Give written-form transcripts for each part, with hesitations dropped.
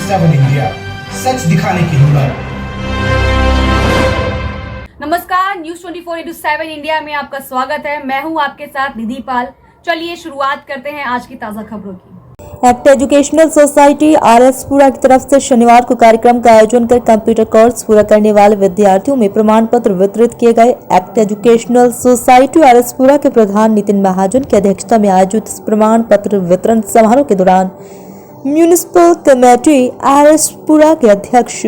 7 India, सच दिखाने की हिम्मत। नमस्कार, न्यूज 24/7 इंडिया में आपका स्वागत है। मैं हूं आपके साथ निधि पाल। चलिए शुरुआत करते हैं आज की ताजा खबरों की। एक्ट एजुकेशनल सोसाइटी आरएसपुरा की तरफ से शनिवार को कार्यक्रम का आयोजन कर कंप्यूटर कोर्स पूरा करने वाले विद्यार्थियों में प्रमाण पत्र वितरित किए गए। एक्ट एजुकेशनल सोसाइटी आरएसपुरा के प्रधान नितिन महाजन की अध्यक्षता में आयोजित इस प्रमाण पत्र वितरण समारोह के दौरान म्यूनिसिपल कमेटी आरएसपुरा के अध्यक्ष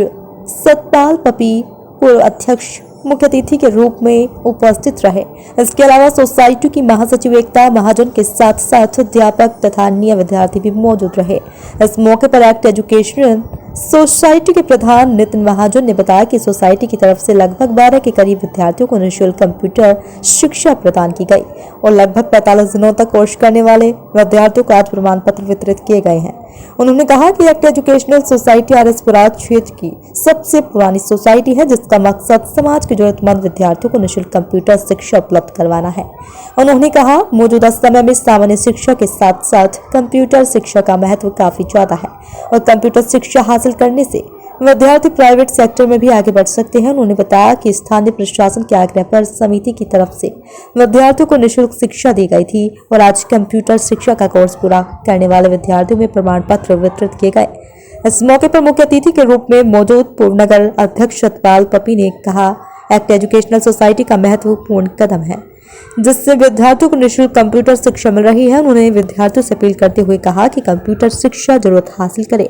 सतपाल पपी पूर्व अध्यक्ष मुख्य अतिथि के रूप में उपस्थित रहे। इसके अलावा सोसाइटी की महासचिव एकता महाजन के साथ साथ अध्यापक तथा अन्य विद्यार्थी भी मौजूद रहे। इस मौके पर एक्ट एजुकेशनल सोसाइटी के प्रधान नितिन महाजन ने बताया कि सोसाइटी की तरफ से लगभग 12 के करीब विद्यार्थियों को निःशुल्क कंप्यूटर शिक्षा प्रदान की गई और लगभग 45 दिनों तक कोर्स करने वाले विद्यार्थियों को आज प्रमाण पत्र वितरित किए गए हैं। उन्होंने कहा कि एक्ट एजुकेशनल सोसाइटी आरएसपुरा क्षेत्र की सबसे पुरानी सोसाइटी है, जिसका मकसद समाज के जरूरतमंद विद्यार्थियों को निःशुल्क कंप्यूटर शिक्षा उपलब्ध करवाना है। उन्होंने कहा, मौजूदा समय में सामान्य शिक्षा के साथ साथ कंप्यूटर शिक्षा का महत्व काफी ज्यादा है और कंप्यूटर शिक्षा हासिल करने से विद्यार्थी प्राइवेट सेक्टर में भी आगे बढ़ सकते हैं। उन्होंने बताया कि स्थानीय प्रशासन के आग्रह पर समिति की तरफ से विद्यार्थियों को निःशुल्क शिक्षा दी गई थी और आज कंप्यूटर शिक्षा का कोर्स पूरा करने वाले विद्यार्थियों में प्रमाण पत्र वितरित किए गए। इस मौके पर मुख्य अतिथि के रूप में मौजूद पूर्व नगर अध्यक्ष सतपाल पपी ने कहा, एक्ट एजुकेशनल सोसाइटी का महत्वपूर्ण कदम है जिससे विद्यार्थियों को निःशुल्क कंप्यूटर शिक्षा मिल रही है। उन्होंने विद्यार्थियों से अपील करते हुए कहा कि कंप्यूटर शिक्षा जरूरत हासिल करें।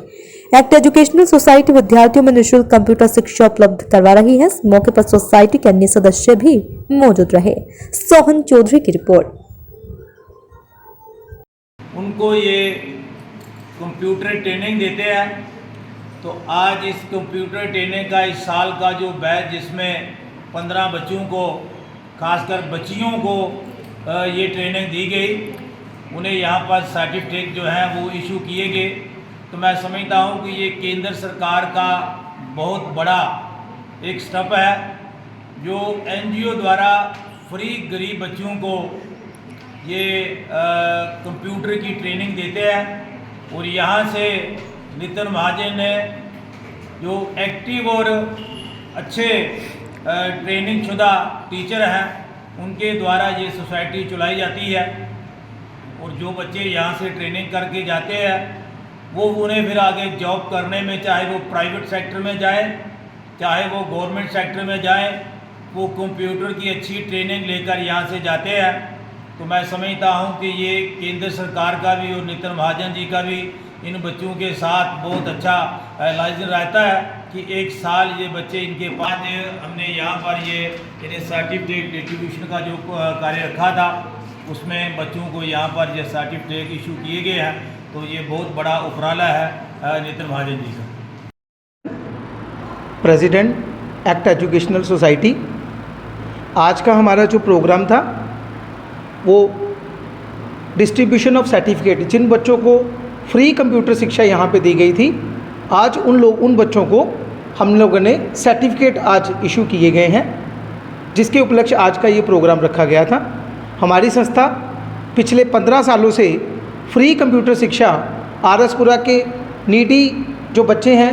एक्ट एजुकेशनल सोसाइटी विद्यार्थियों में निःशुल्क कंप्यूटर शिक्षा उपलब्ध करवा रही है। इस मौके पर सोसाइटी के अन्य सदस्य भी मौजूद रहे। सोहन चौधरी की रिपोर्ट। उनको ये कंप्यूटर ट्रेनिंग देते हैं, तो आज इस कंप्यूटर ट्रेनिंग का इस साल का जो बैच, जिसमें 15 बच्चों को, खासकर बच्चियों को ये ट्रेनिंग दी गई, उन्हें यहाँ पर सर्टिफिकेट जो है वो इशू किए गए। तो मैं समझता हूँ कि ये केंद्र सरकार का बहुत बड़ा एक स्टेप है, जो एनजीओ द्वारा फ्री गरीब बच्चों को ये कंप्यूटर की ट्रेनिंग देते हैं। और यहाँ से नितिन महाजन ने जो एक्टिव और अच्छे ट्रेनिंग शुदा टीचर हैं, उनके द्वारा ये सोसाइटी चलाई जाती है। और जो बच्चे यहाँ से ट्रेनिंग करके जाते हैं, वो उन्हें फिर आगे जॉब करने में, चाहे वो प्राइवेट सेक्टर में जाए, चाहे वो गवर्नमेंट सेक्टर में जाए, वो कंप्यूटर की अच्छी ट्रेनिंग लेकर यहाँ से जाते हैं। तो मैं समझता हूँ कि ये केंद्र सरकार का भी और नितिन महाजन जी का भी इन बच्चों के साथ बहुत अच्छा लाइजन रहता है कि एक साल ये बच्चे इनके पास, हमने यहाँ पर ये इन्हें सर्टिफिकेट डिस्ट्रीब्यूशन का जो कार्य रखा था, उसमें बच्चों को यहाँ पर ये सर्टिफिकेट इशू किए गए हैं। तो ये बहुत बड़ा उपराला है नितिन महाजन जी का। प्रेसिडेंट एक्ट एजुकेशनल सोसाइटी, आज का हमारा जो प्रोग्राम था वो डिस्ट्रीब्यूशन ऑफ सर्टिफिकेट, जिन बच्चों को फ्री कंप्यूटर शिक्षा यहाँ पे दी गई थी, आज उन बच्चों को हम लोगों ने सर्टिफिकेट आज इशू किए गए हैं, जिसके उपलक्ष्य आज का ये प्रोग्राम रखा गया था। हमारी संस्था पिछले 15 सालों से फ्री कंप्यूटर शिक्षा आरएसपुरा के नीडी जो बच्चे हैं,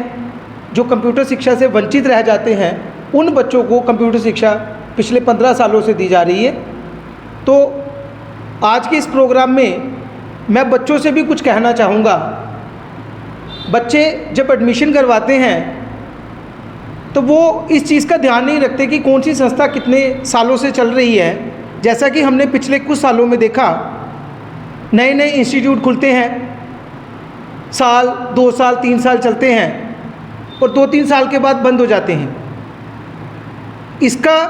जो कंप्यूटर शिक्षा से वंचित रह जाते हैं, उन बच्चों को कंप्यूटर शिक्षा पिछले 15 सालों से दी जा रही है। तो आज के इस प्रोग्राम में मैं बच्चों से भी कुछ कहना चाहूँगा। बच्चे जब एडमिशन करवाते हैं तो वो इस चीज़ का ध्यान नहीं रखते कि कौन सी संस्था कितने सालों से चल रही है। जैसा कि हमने पिछले कुछ सालों में देखा, नए नए इंस्टीट्यूट खुलते हैं, साल 2 साल 3 साल चलते हैं और 2-3 साल के बाद बंद हो जाते हैं। इसका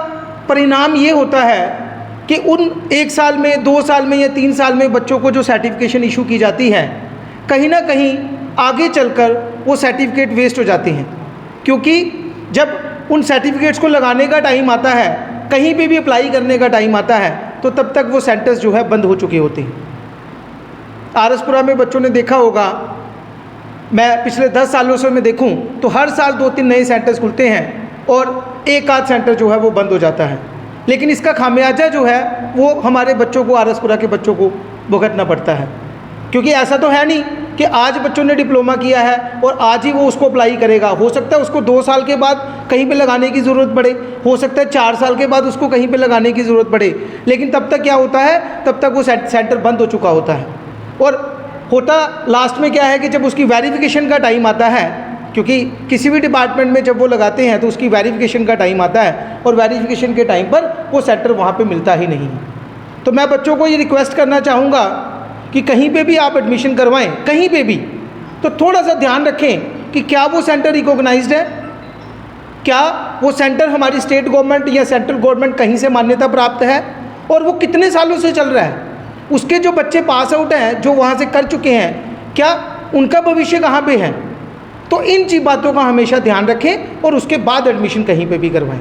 परिणाम ये होता है कि उन 1 साल में, 2 साल में या 3 साल में बच्चों को जो सर्टिफिकेशन इशू की जाती है, कहीं ना कहीं आगे चलकर वो सर्टिफिकेट वेस्ट हो जाते हैं। क्योंकि जब उन सर्टिफिकेट्स को लगाने का टाइम आता है, कहीं पे भी अप्लाई करने का टाइम आता है, तो तब तक वो सेंटर्स जो है बंद हो चुके होते हैं। आरएसपुरा में बच्चों ने देखा होगा, मैं पिछले 10 सालों से मैं देखूं तो हर साल 2-3 नए सेंटर्स खुलते हैं और एक आध सेंटर जो है वो बंद हो जाता है। लेकिन इसका खामियाजा जो है वो हमारे बच्चों को, आरएसपुरा के बच्चों को भुगतना पड़ता है। क्योंकि ऐसा तो है नहीं कि आज बच्चों ने डिप्लोमा किया है और आज ही वो उसको अप्लाई करेगा। हो सकता है उसको 2 साल के बाद कहीं पे लगाने की ज़रूरत पड़े, हो सकता है 4 साल के बाद उसको कहीं पे लगाने की ज़रूरत पड़े, लेकिन तब तक क्या होता है, तब तक वो सेंटर बंद हो चुका होता है। और होता लास्ट में क्या है कि जब उसकी वेरिफिकेशन का टाइम आता है, क्योंकि किसी भी डिपार्टमेंट में जब वो लगाते हैं तो उसकी वेरिफिकेशन का टाइम आता है और वेरिफिकेशन के टाइम पर वो सेंटर वहाँ पे मिलता ही नहीं है। तो मैं बच्चों को ये रिक्वेस्ट करना चाहूँगा कि कहीं पे भी आप एडमिशन करवाएं, कहीं पे भी, तो थोड़ा सा ध्यान रखें कि क्या वो सेंटर रिकॉग्नाइज्ड है, क्या वो सेंटर हमारी स्टेट गवर्नमेंट या सेंट्रल गवर्नमेंट कहीं से मान्यता प्राप्त है, और वो कितने सालों से चल रहा है। उसके जो बच्चे पास आउट हैं, जो वहाँ से कर चुके हैं, क्या उनका भविष्य कहाँ पे है। तो इन बातों का हमेशा ध्यान रखें और उसके बाद एडमिशन कहीं पे भी करवाएं।